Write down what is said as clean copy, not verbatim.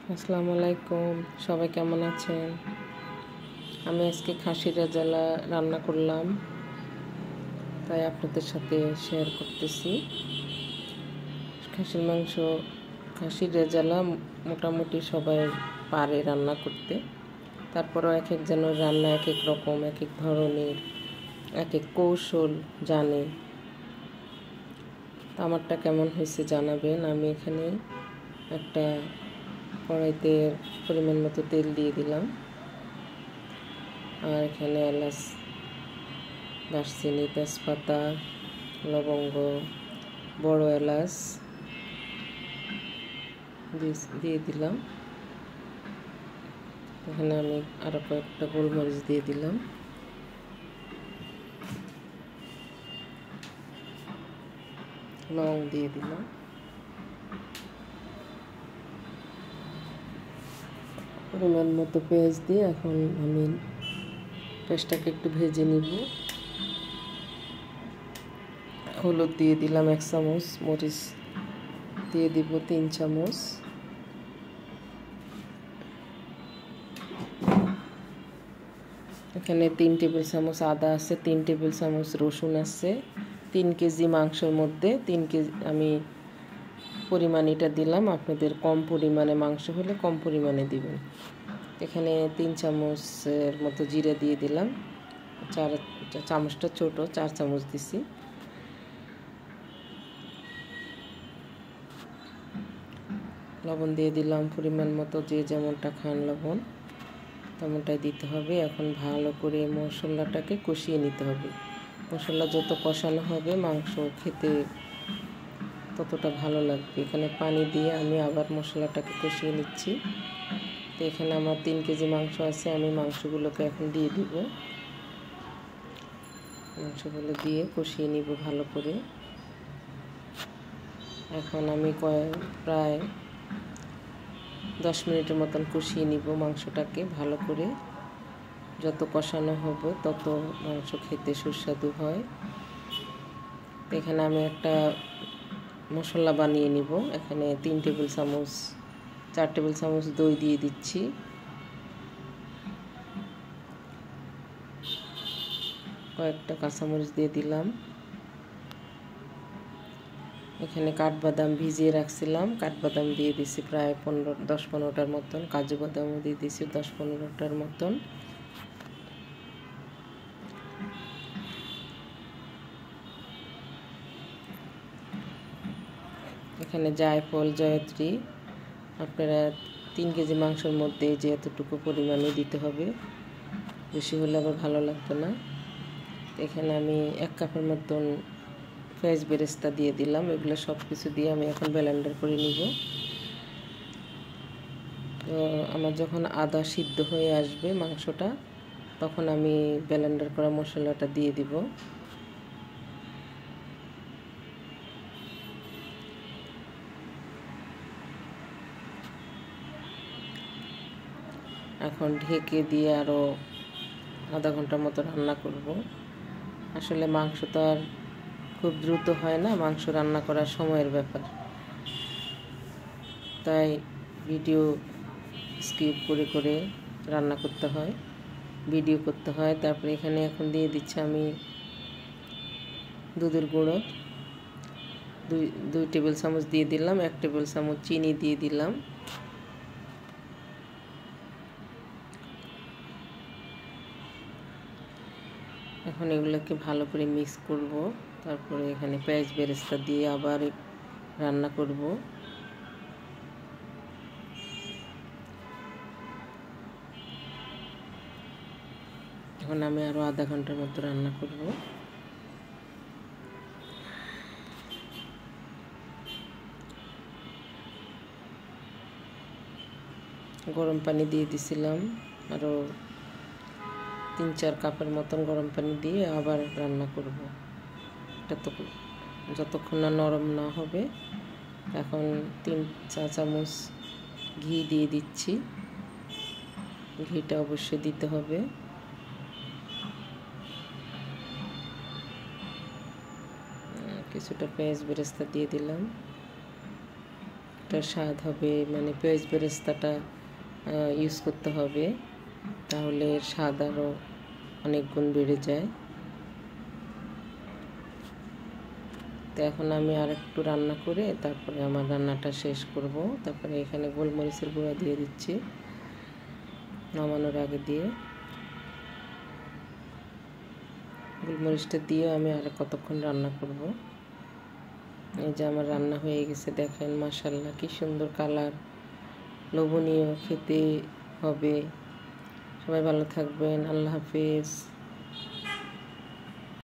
আসসালামু আলাইকুম, সবাই কেমন আছেন? আমি আজকে খাসির রেজালা রান্না করলাম, তাই আপনাদের সাথে শেয়ার করতেছি। খাসির মাংস, খাসির রেজালা মোটামুটি সবাই পারে রান্না করতে। তারপরেও এক একজনের রান্না এক এক রকম, এক এক ধরনের, এক এক কৌশল জানে। আমারটা কেমন হয়েছে জানাবেন। আমি এখানে একটা কড়াইতে পরিমাণ মতো তেল দিয়ে দিলাম, আর এখানে এলাচ, দারচিনি, তেজপাতা, লবঙ্গ, বড় এলাচ দিয়ে দিলাম। এখানে আমি আরও কয়েকটা গোলমরিচ দিয়ে দিলাম। লং দিয়ে দিলাম। পরিমাণ মতো পেঁয়াজ দিয়ে এখন আমি পেঁয়াজটাকে একটু ভেজে নিব। হলুদ দিয়ে দিলাম 1 চামচ, মরিচ দিয়ে দিব 3 চামচ, এখানে 3 টেবিল চামচ আদা আছে, 3 টেবিল চামচ রসুন আছে। 3 কেজি মাংসের মধ্যে 3 কেজি আমি পরিমাণ এটা দিলাম। আপনাদের কম পরিমাণে মাংস হলে কম পরিমাণে দিবেন। এখানে 3 চামচের মতো জিরা দিয়ে দিলাম। চামচটা ছোট, 4 চামচ দিছি। লবণ দিয়ে দিলাম পরিমাণ মতো, যে যেমনটা খান লবণ তেমনটাই দিতে হবে। এখন ভালো করে মশলাটাকে কষিয়ে নিতে হবে। মশলা যত কষানো হবে মাংস খেতে ততটা ভালো লাগবে। এখানে পানি দিয়ে আমি আবার মশলাটাকে কষিয়ে নিচ্ছি। তো এখানে আমার 3 কেজি মাংস আছে, আমি মাংসগুলোকে এখন দিয়ে দিব। মাংসগুলো দিয়ে কষিয়ে নিব ভালো করে। এখন আমি প্রায় 10 মিনিটের মতন কষিয়ে নিব মাংসটাকে ভালো করে। যত কষানো হবে তত মাংস খেতে সুস্বাদু হয়। এখানে আমি একটা মশলা বানিয়ে নিব। এখানে 3 টেবিল চামচ, 4 টেবিল চামচ দই দিয়ে দিচ্ছি। কয়েকটা কাঁচামরিচ দিয়ে দিলাম। এখানে কাঠবাদাম ভিজিয়ে রাখছিলাম, কাঠবাদাম দিয়ে দিছি প্রায় 10-15টার মতন। কাজু বাদামও দিয়ে দিছি 10-15টার মতন। এখানে জায়ফল, জয়ত্রী আপনারা 3 কেজি মাংসের মধ্যে যে এতটুকু পরিমাণে দিতে হবে, বেশি হলে আবার ভালো লাগবে না। এখানে আমি 1 কাপের মতন পেঁয়াজ বেরেস্তা দিয়ে দিলাম। এগুলো সব কিছু দিয়ে আমি এখন ব্লেন্ডার করে নিব। তো আমার যখন আদা সিদ্ধ হয়ে আসবে মাংসটা, তখন আমি ব্লেন্ডার করা মশলাটা দিয়ে দিব। এখন ঢেকে দিয়ে আরও আধা ঘন্টার মতো রান্না করব। আসলে মাংস তো আর খুব দ্রুত হয় না, মাংস রান্না করার সময়ের ব্যাপার। তাই ভিডিও স্কিপ করে করে রান্না করতে হয়, ভিডিও করতে হয়। তারপরে এখানে এখন দিয়ে দিচ্ছি আমি দুধের গুঁড়ো 2 টেবিল চামচ দিয়ে দিলাম। 1 টেবিল চামচ চিনি দিয়ে দিলাম। এখন এগুলোকে ভালো করে মিক্স করব। তারপরে এখানে পেঁয়াজ বেরেস্তা দিয়ে আবার রান্না করব। এখন আমি আরও আধা ঘন্টার মতো রান্না করব। গরম পানি দিয়ে দিছিলাম, আরও 3-4 কাপের মতন গরম পানি দিয়ে আবার রান্না করব। এটা তো যতক্ষণ না নরম না হবে। এখন 3 চা চামচ ঘি দিয়ে দিচ্ছি। ঘিটা অবশ্যই দিতে হবে। কিছুটা পেঁয়াজ বেরেস্তা দিয়ে দিলাম। এক্সট্রা স্বাদ হবে, মানে পেঁয়াজ বেরেস্তাটা ইউজ করতে হবে, তাহলে এর স্বাদ আরও অনেক গুণ বেড়ে যায়। তো এখন আমি আর একটু রান্না করে তারপরে আমার রান্নাটা শেষ করব। তারপরে এখানে গোলমরিচের গুঁড়া দিয়ে দিচ্ছি নামানোর আগে দিয়ে। গোলমরিচটা দিয়ে আমি আর কতক্ষণ রান্না করব। এই যে আমার রান্না হয়ে গেছে, দেখেন মাশাআল্লাহ কি সুন্দর কালার, লোভনীয় খেতে হবে। সবাই ভালো থাকবেন, আল্লাহ হাফেজ।